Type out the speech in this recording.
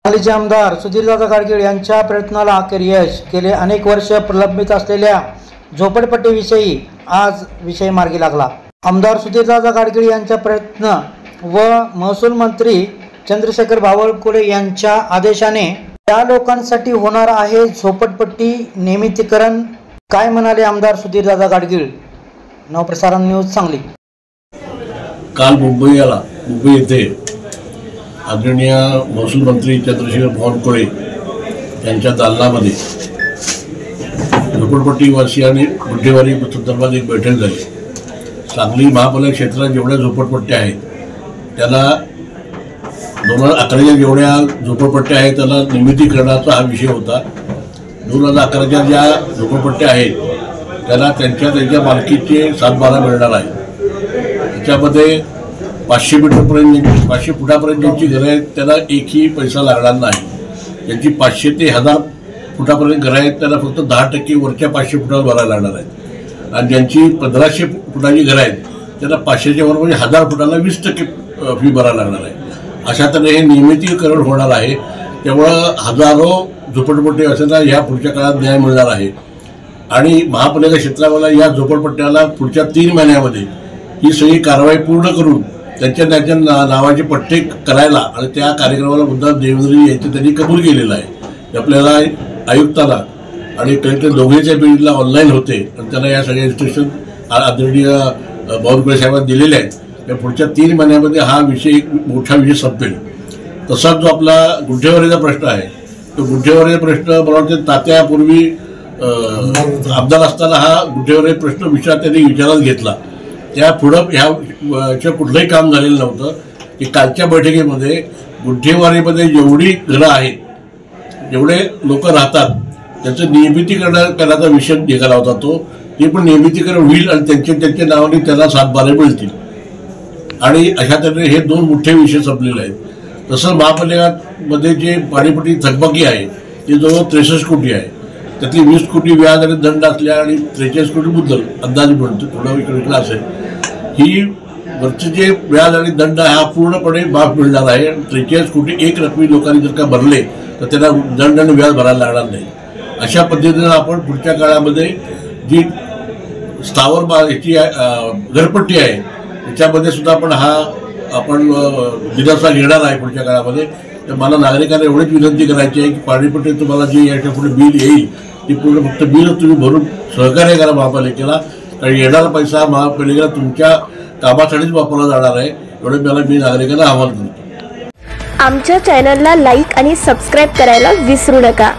हालीचे आमदार सुधीरदादा गाडगीळ यांच्या प्रयत्नाला अखेर यश गेले अनेक वर्ष प्रलंबित असलेल्या झोपडपट्टीविषयी आज विषय मार्गी लागला। आमदार सुधीरदादा गाडगीळ यांच्या प्रयत्न व महसूल मंत्री चंद्रशेखर बावनकुळे यांच्या आदेशाने त्या लोकांसाठी होणार आहे झोपडपट्टी नियमितीकरण। काय म्हणाले आमदार सुधीरदादा गाडगीळ? नवप्रसारण न्यूज सांगली। काल मुंबई येथे आदरणीय महसूल मंत्री चंद्रशेखर बावनकुळे यांच्या दालनामध्ये झोपडपट्टी वासियांनी गुन्हेगारी संदर्भात एक बैठक झाली। सांगली महापालिका क्षेत्रात जेवढ्या झोपडपट्ट्या आहेत त्याला 2011च्या जेवढ्या झोपडपट्ट्या आहेत त्याला नियमितीकरणाचा हा विषय होता। 2011च्या ज्या झोपडपट्ट्या आहेत त्याला त्यांच्या मालकीचे 7/12 मिळणार आहे। त्याच्यामध्ये 500 फुटापर्यंत ज्यांची घरं आहेत त्याला एकही पैसा लागणार नाही। ज्यांची 500 ते 1000 फुटापर्यंत घरं आहेत त्याला फक्त 10% वरच्या 500 फुटावर भरायला लागणार आहेत। आणि ज्यांची 1500 फुटाची घरं आहेत त्याला 500च्या वर म्हणजे 1000 फुटाला 20% फी भरायला लागणार आहे। अशा तऱ्हेने हे नियमितीकरण होणार आहे। त्यामुळं हजारो झोपडपट्टी असताना या पुढच्या काळात न्याय मिळणार आहे। आणि महापालिका क्षेत्राला या झोपडपट्ट्याला पुढच्या 3 महिन्यामध्ये ही सगळी कारवाई पूर्ण करून त्यांच्या नावाचे पट्टे करायला आणि त्या कार्यक्रमाला मुद्दा देवेंद्रजी यांचे त्यांनी कबूल केलेला आहे। आपल्याला आयुक्ताला आणि कलेक्टर दोघेच्या बिल्डिंगला ऑनलाईन होते आणि त्यांना या सगळ्या इन्स्ट्रक्शन आदरणीय बावनकुळे साहेबांना दिलेले आहेत। त्या पुढच्या 3 महिन्यामध्ये हा विषय एक मोठा विषय संपेल। तसाच जो आपला गुन्हेगारीचा प्रश्न आहे तो गुन्हेगारीचा प्रश्न मला वाटतं तात्यापूर्वी आमदार असताना हा गुन्हेगारी प्रश्न त्यांनी विचारात घेतला। त्या पुढं ह्याचं कुठलंही काम झालेलं नव्हतं की कालच्या बैठकीमध्ये गुन्हेगारीमध्ये जेवढी घरं आहेत जेवढे लोक राहतात त्याचं नियमितीकरण करण्याचा विषय निघाला होता। ते पण नियमितीकरण होईल आणि त्यांच्या नावाने त्याला 7/12 मिळतील आणि अशा तऱ्हेने हे 2 मोठे विषय संपलेले आहेत। तसं महापालिकामध्ये जे पाणीपट्टी थकबाकी आहे ते जवळ 63 कोटी आहे। त्यातली 20 कोटी व्याज आणि दंड असल्या आणि 43 कोटी मुद्दल अंदाज म्हणतो थोडं इकडे असेल। ही वरचे जे व्याज आणि दंड हा पूर्णपणे माफ मिळणार आहे। 43 कोटी एक रकमी लोकांनी जर का भरले तर त्यांना दंड आणि व्याज भरायला लागणार नाही। अशा पद्धतीनं आपण पुढच्या काळामध्ये जी स्थावर याची घरपट्टी आहे त्याच्यामध्ये सुद्धा आपण दिलासा घेणार आहे पुढच्या काळामध्ये। तर मला नागरिकांना एवढीच विनंती करायची आहे की पाणीपट्टी तुम्हाला जी याच्या पुढे बिल येईल ती पूर्ण फक्त बिल तुम्ही भरून सहकार्य करा महापालिकेला, कारण येणारा पैसा महापालिकेला तुमच्या कामासाठीच वापरला जाणार आहे एवढं मी नागरिकांना आवाहन करतो। आमच्या चॅनलला लाईक आणि सबस्क्राईब करायला विसरू नका।